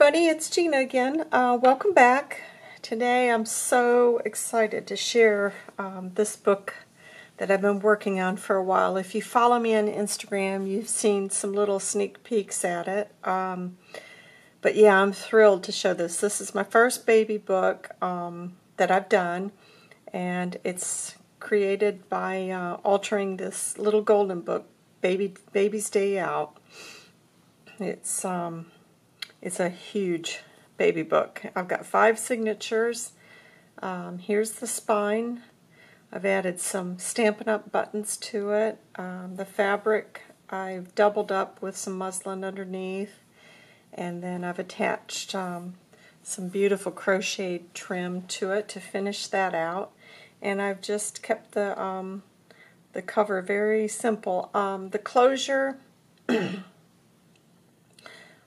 everybody, it's Gina again. Welcome back. Today I'm so excited to share this book that I've been working on for a while. If you follow me on Instagram, you've seen some little sneak peeks at it. But yeah, I'm thrilled to show this. This is my first baby book that I've done, and it's created by altering this little golden book, Baby's Day Out. It's a huge baby book. I've got 5 signatures. Here's the spine. I've added some Stampin' Up! Buttons to it. The fabric I've doubled up with some muslin underneath, and then I've attached some beautiful crocheted trim to it to finish that out. And I've just kept the cover very simple. The closure,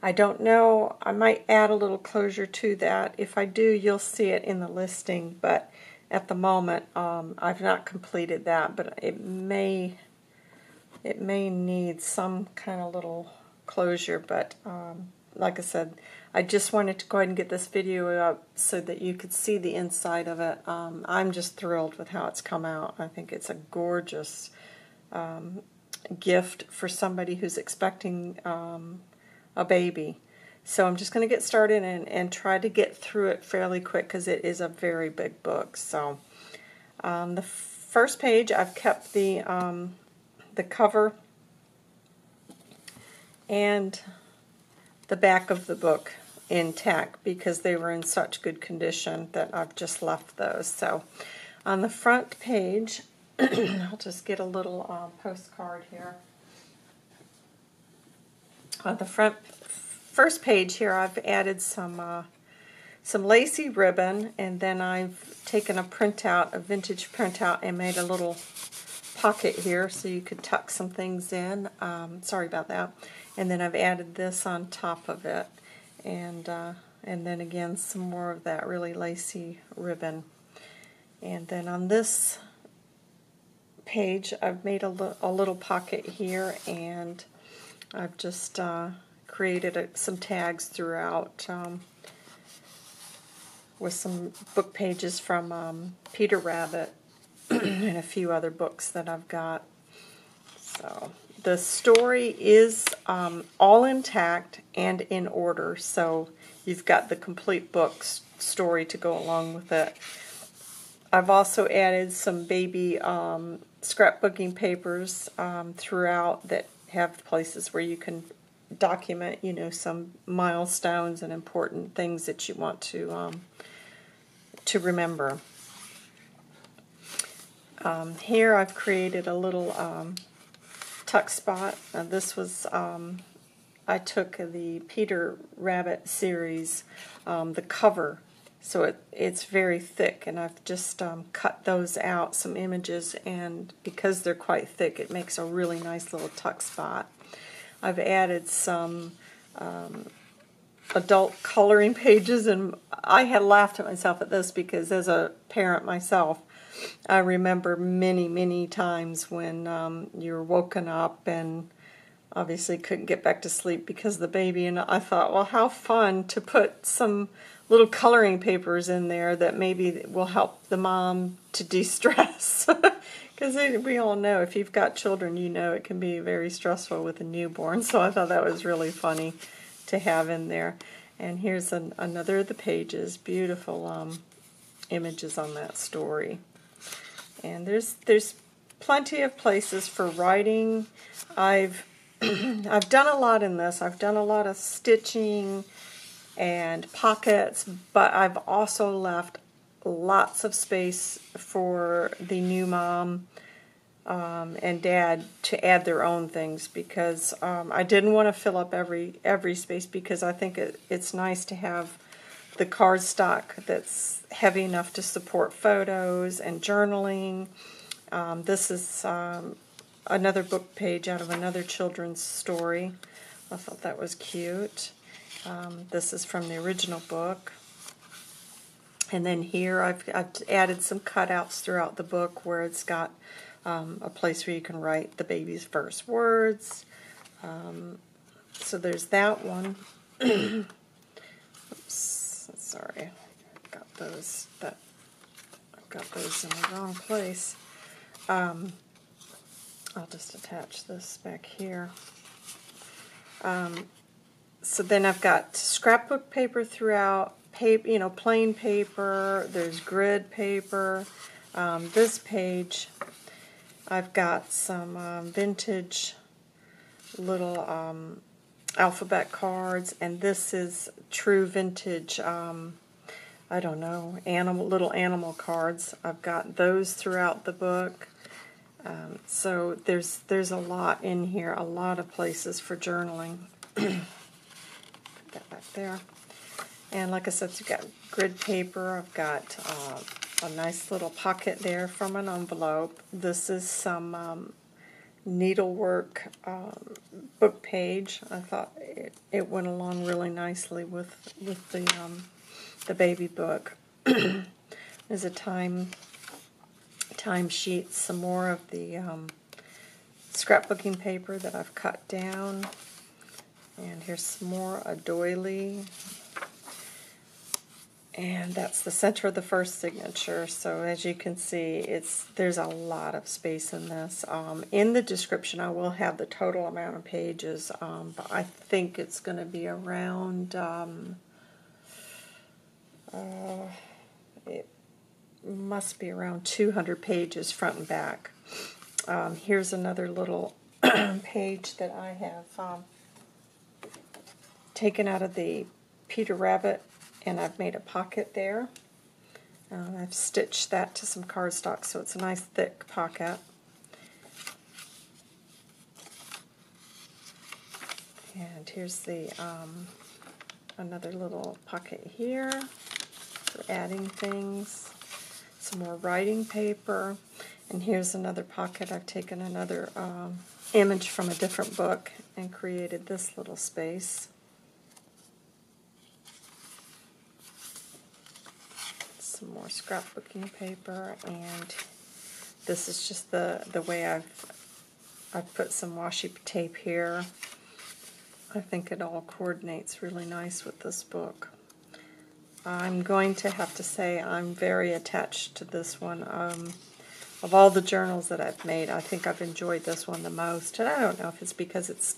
I don't know, I might add a little closure to that. If I do, you'll see it in the listing, but at the moment I've not completed that, but it may need some kind of little closure, but like I said, I just wanted to go ahead and get this video up so that you could see the inside of it. I'm just thrilled with how it's come out. I think it's a gorgeous gift for somebody who's expecting a baby. So I'm just going to get started and try to get through it fairly quick because it is a very big book. So the first page, I've kept the cover and the back of the book intact because they were in such good condition that I've just left those. So on the front page, I'll just get a little postcard here. On the first page here, I've added some lacy ribbon, and then I've taken a printout, a vintage printout, and made a little pocket here so you could tuck some things in. Sorry about that. And then I've added this on top of it, and then again some more of that really lacy ribbon. And then on this page, I've made a little pocket here, and I've just created some tags throughout with some book pages from Peter Rabbit and a few other books that I've got. So the story is all intact and in order, so you've got the complete book story to go along with it. I've also added some baby scrapbooking papers throughout that have places where you can document, some milestones and important things that you want to remember. Here I've created a little tuck spot. This was I took the Peter Rabbit series, the cover. So it's very thick, and I've just cut those out, some images, and because they're quite thick, it makes a really nice little tuck spot. I've added some adult coloring pages, and I had laughed at myself at this because as a parent myself, I remember many, many times when you're woken up and obviously couldn't get back to sleep because of the baby, and I thought, well, how fun to put some little coloring papers in there that maybe will help the mom to de-stress. Because we all know if you've got children, it can be very stressful with a newborn. So I thought that was really funny to have in there. And here's another of the pages, beautiful images on that story. And there's plenty of places for writing. I've done a lot in this. I've done a lot of stitching and pockets, but I've also left lots of space for the new mom and dad to add their own things because I didn't want to fill up every space because I think it's nice to have the cardstock that's heavy enough to support photos and journaling. This is another book page out of another children's story. I thought that was cute. This is from the original book. And then here I've added some cutouts throughout the book where it's got a place where you can write the baby's first words. So there's that one. Sorry, I've got those in the wrong place. I'll just attach this back here. So then I've got scrapbook paper throughout, paper, plain paper. There's grid paper. This page, I've got some vintage little alphabet cards, and this is true vintage. I don't know, little animal cards. I've got those throughout the book. So there's a lot in here, a lot of places for journaling. Put that back there. And like I said, you've got grid paper. I've got a nice little pocket there from an envelope. This is some needlework book page. I thought it went along really nicely with the baby book. There's a time sheet, some more of the scrapbooking paper that I've cut down, and here's some more, a doily, and that's the center of the first signature. So as you can see, there's a lot of space in this. In the description I will have the total amount of pages, but I think it's going to be around it must be around 200 pages front and back. Here's another little page that I have taken out of the Peter Rabbit, and I've made a pocket there. I've stitched that to some cardstock, so it's a nice thick pocket. And here's the another little pocket here for adding things. Some more writing paper, and here's another pocket. I've taken another image from a different book and created this little space. Some more scrapbooking paper, and this is just the way I've put some washi tape here. I think it all coordinates really nice with this book. I'm going to have to say I'm very attached to this one. Of all the journals that I've made, I think I've enjoyed this one the most. And I don't know if it's because it's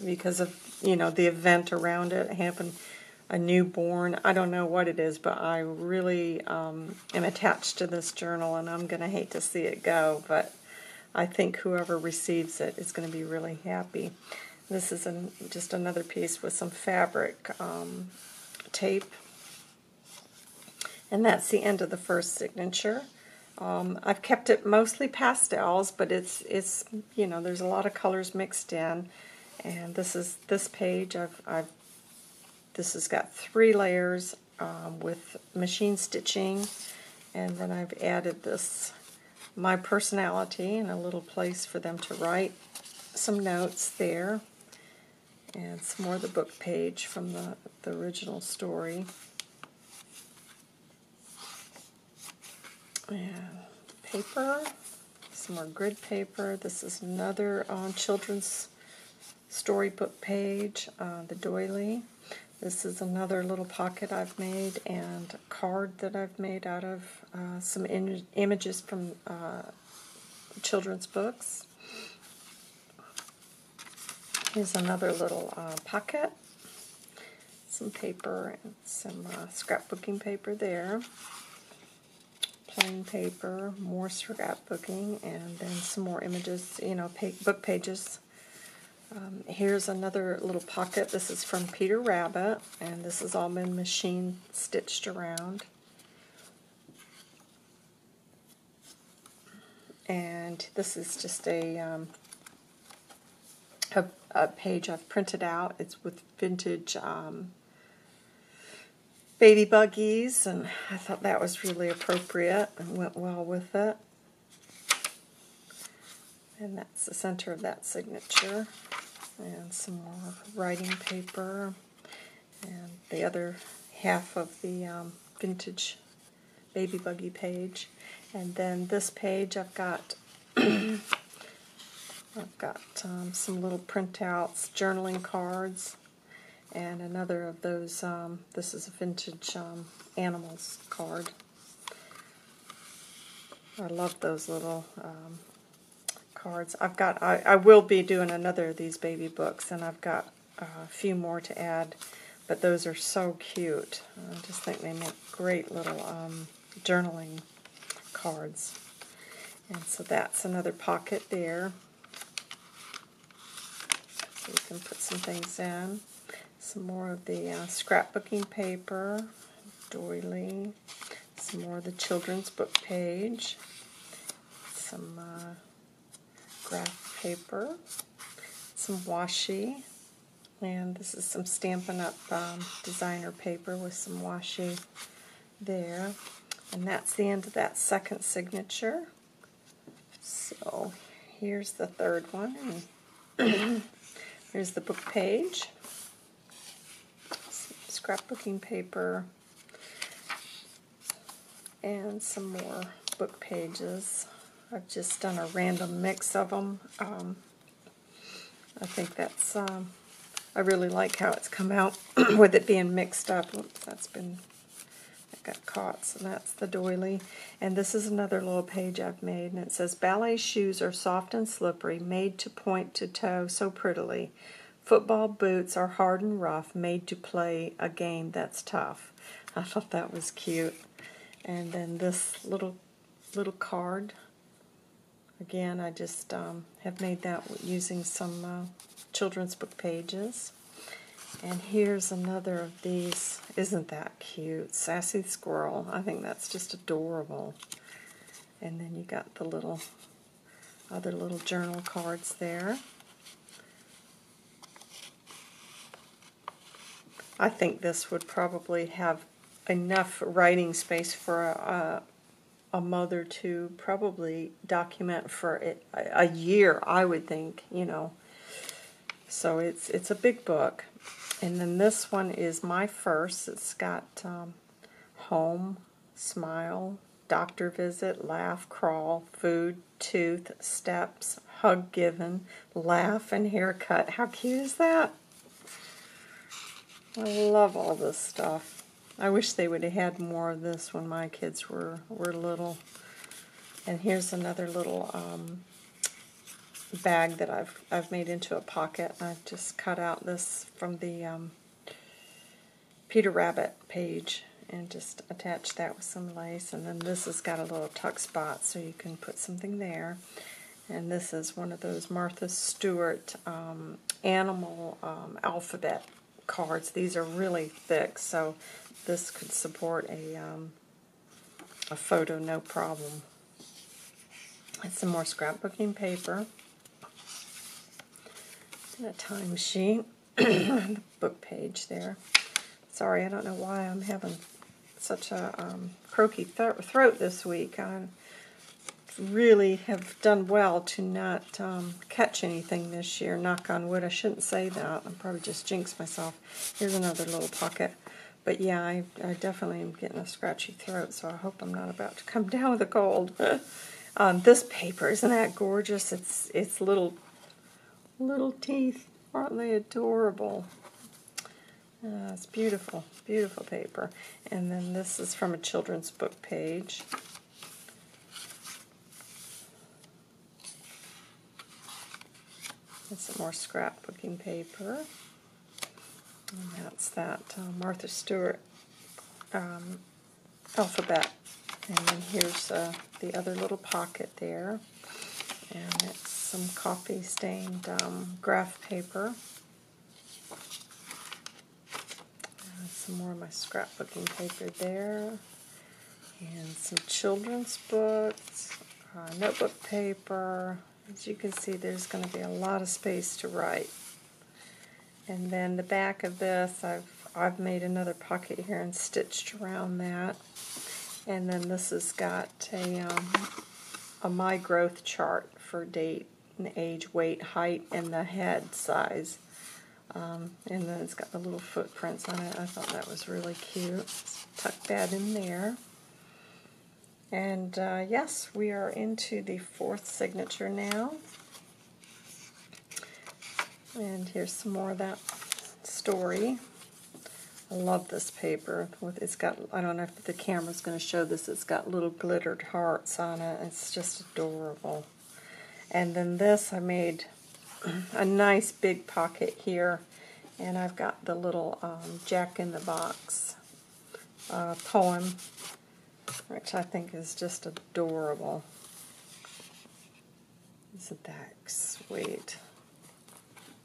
because of the event around it, having a newborn. I don't know what it is, but I really am attached to this journal, and I'm going to hate to see it go. But I think whoever receives it is going to be really happy. This is just another piece with some fabric tape. And that's the end of the first signature. I've kept it mostly pastels, but it's there's a lot of colors mixed in. And this page. This has got 3 layers with machine stitching, and then I've added my personality and a little place for them to write some notes there, and some more of the book page from the original story. And paper, some more grid paper. This is another children's storybook page, the doily. This is another little pocket I've made, and a card that I've made out of some images from children's books. Here's another little pocket, some paper, and some scrapbooking paper there. Plain paper, more scrapbooking, and then some more images, book pages. Here's another little pocket. This is from Peter Rabbit, and this has all been machine stitched around. And this is just a page I've printed out. It's with vintage baby buggies, and I thought that was really appropriate and went well with it. And that's the center of that signature. And some more writing paper. And the other half of the vintage baby buggy page. And then this page I've got some little printouts, journaling cards. And another of those, this is a vintage animals card. I love those little cards. I will be doing another of these baby books, and I've got a few more to add, but those are so cute. I just think they make great little journaling cards. And so that's another pocket there. So you can put some things in. Some more of the scrapbooking paper, doily, some more of the children's book page, some graph paper, some washi, and this is some Stampin' Up! Designer paper with some washi there. And that's the end of that second signature. So here's the third one. And here's the book page. Some scrapbooking paper. And some more book pages. I've just done a random mix of them. I think that's, I really like how it's come out with it being mixed up. Oops, I got caught, so that's the doily. And this is another little page I've made, and it says, ballet shoes are soft and slippery, made to point to toe so prettily. Football boots are hard and rough, made to play a game that's tough. I thought that was cute. And then this little card, again, I just have made that using some children's book pages. And here's another of these. Isn't that cute? Sassy Squirrel. I think that's just adorable. And then you got the other little journal cards there. I think this would probably have enough writing space for a mother to probably document for a year, I would think, you know. So it's a big book. And then this one is my first. It's got home, smile, doctor visit, laugh, crawl, food, tooth, steps, hug given, laugh, and haircut. How cute is that? I love all this stuff. I wish they would have had more of this when my kids were little. And here's another little bag that I've made into a pocket. I've just cut out this from the Peter Rabbit page and just attached that with some lace. And then this has got a little tuck spot so you can put something there. And this is one of those Martha Stewart animal alphabet cards. These are really thick, so this could support a photo no problem. And some more scrapbooking paper. And a time sheet. The book page there. Sorry, I don't know why I'm having such a croaky throat this week. I really have done well to not catch anything this year. Knock on wood. I shouldn't say that. I'll probably just jinx myself. Here's another little pocket. But yeah, I definitely am getting a scratchy throat, so I hope I'm not about to come down with a cold. This paper, isn't that gorgeous? It's little teeth. Aren't they adorable? It's beautiful, beautiful paper. And then this is from a children's book page. And some more scrapbooking paper. And that's that Martha Stewart alphabet. And then here's the other little pocket there. And it's some coffee-stained graph paper. Some more of my scrapbooking paper there. And some children's books, notebook paper. As you can see, there's going to be a lot of space to write. And then the back of this, I've made another pocket here and stitched around that. And then this has got a My Growth chart for date and age, weight, height, and the head size. And then it's got the little footprints on it. I thought that was really cute. Tuck that in there. And yes, we are into the fourth signature now. And here's some more of that story. I love this paper. It's got, I don't know if the camera's going to show this, it's got little glittered hearts on it. It's just adorable. And then this, I made a nice big pocket here, and I've got the little Jack in the Box poem, which I think is just adorable. Isn't that sweet?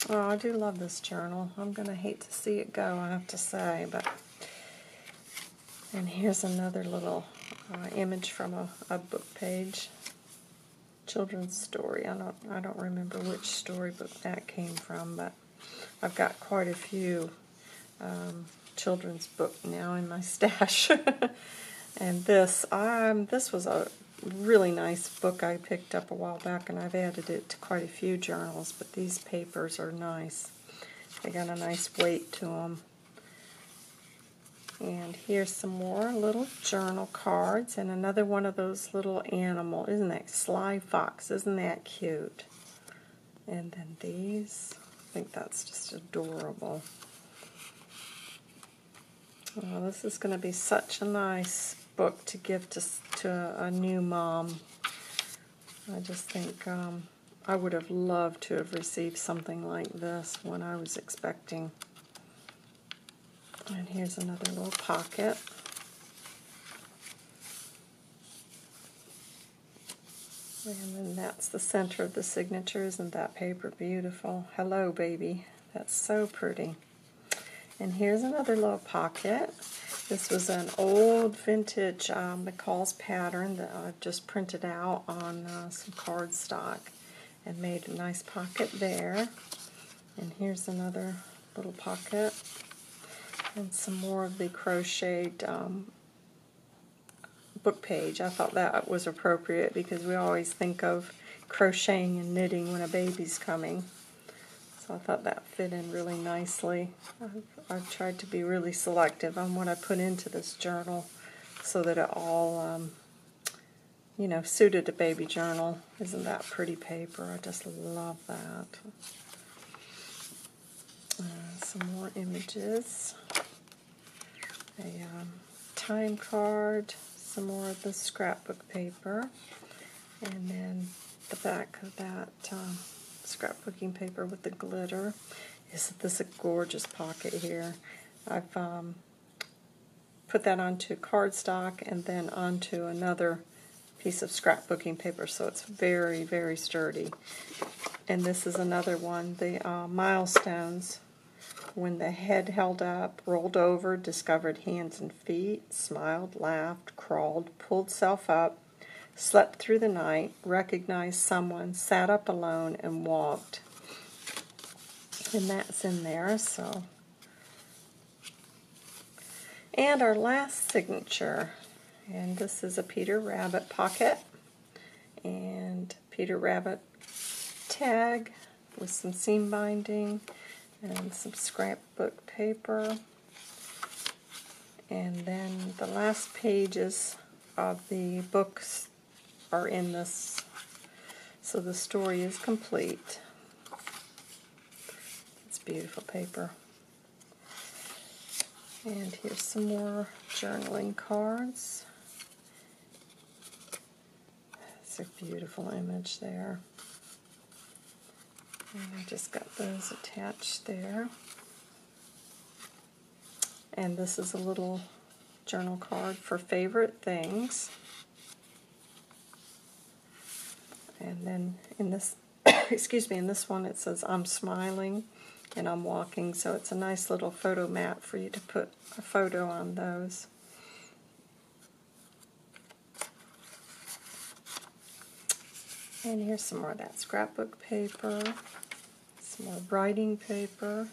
Oh, I do love this journal. I'm going to hate to see it go, I have to say. And here's another little image from a book page. Children's story. I don't remember which storybook that came from, but I've got quite a few children's book now in my stash. And this was a really nice book I picked up a while back, and I've added it to quite a few journals, but these papers are nice. They got a nice weight to them. And here's some more little journal cards, and another one of those little animal. Isn't that Sly Fox? Isn't that cute? And then these, I think that's just adorable. Oh, this is going to be such a nice book to give to a new mom. I just think I would have loved to have received something like this when I was expecting. And here's another little pocket. And then that's the center of the signature. Isn't that paper beautiful? Hello, baby. That's so pretty. And here's another little pocket. This was an old vintage McCall's pattern that I've just printed out on some cardstock and made a nice pocket there. And here's another little pocket. And some more of the crocheted book page. I thought that was appropriate because we always think of crocheting and knitting when a baby's coming. So I thought that fit in really nicely. I've tried to be really selective on what I put into this journal so that it all, suited a baby journal. Isn't that pretty paper? I just love that. Some more images. A time card, some more of the scrapbook paper, and then the back of that scrapbooking paper with the glitter. Isn't this a gorgeous pocket here? I've put that onto cardstock and then onto another piece of scrapbooking paper, so it's very, very sturdy. And this is another one, the milestones. When the head held up, rolled over, discovered hands and feet, smiled, laughed, crawled, pulled self up, slept through the night, recognized someone, sat up alone, and walked. And that's in there, so. And our last signature, and this is a Peter Rabbit pocket, and Peter Rabbit tag with some seam binding, and some scrapbook paper. And then the last pages of the books are in this, so the story is complete. It's beautiful paper. And here's some more journaling cards. It's a beautiful image there. And I just got those attached there. And this is a little journal card for favorite things. And then in this, excuse me, in this one it says I'm smiling and I'm walking, so it's a nice little photo mat for you to put a photo on those. And here's some more of that scrapbook paper. Some more writing paper,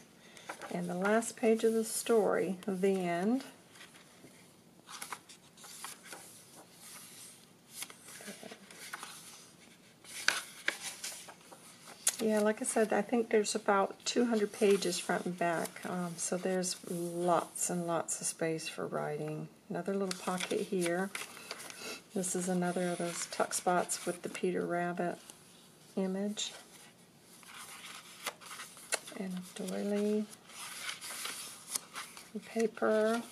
and the last page of the story, the end. Yeah, like I said, I think there's about 200 pages front and back, so there's lots and lots of space for writing. Another little pocket here. This is another of those tuck spots with the Peter Rabbit image. And a doily. paper,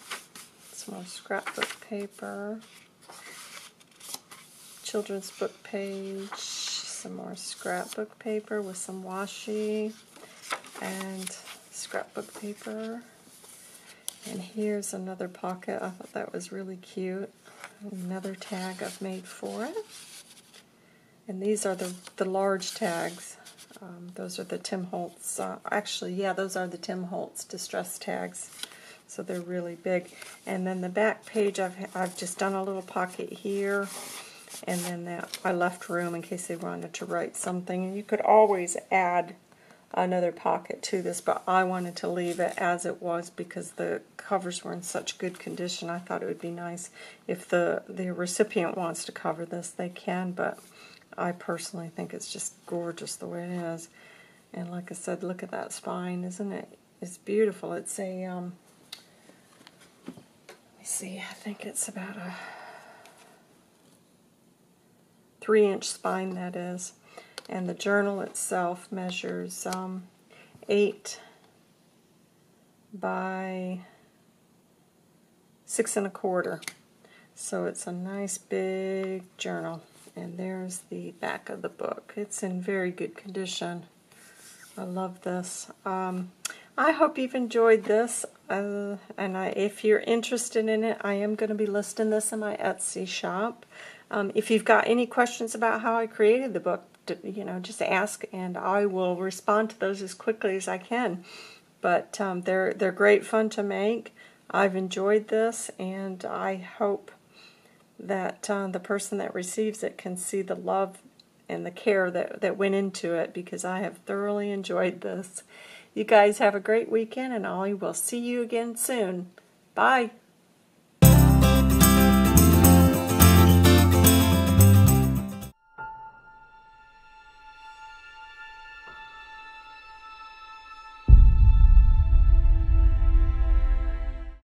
some more scrapbook paper, children's book page, some more scrapbook paper with some washi, and scrapbook paper. And here's another pocket. I thought that was really cute. Another tag I've made for it. And these are the large tags. Those are the Tim Holtz. Actually, yeah, those are the Tim Holtz distress tags. So they're really big. And then the back page, I've just done a little pocket here. And then that I left room in case they wanted to write something. And you could always add another pocket to this, but I wanted to leave it as it was because the covers were in such good condition. I thought it would be nice if the recipient wants to cover this, they can, but I personally think it's just gorgeous the way it is. And like I said, look at that spine, isn't it? It's beautiful. It's a, let me see, I think it's about a 3-inch spine, that is. And the journal itself measures 8 by 6 1/4. So it's a nice big journal. And there's the back of the book. It's in very good condition. I love this. I hope you've enjoyed this. If you're interested in it, I am going to be listing this in my Etsy shop. If you've got any questions about how I created the book, just ask, and I will respond to those as quickly as I can. But they're great fun to make. I've enjoyed this, and I hope that the person that receives it can see the love and the care that went into it, because I have thoroughly enjoyed this. You guys have a great weekend, and I will see you again soon. Bye.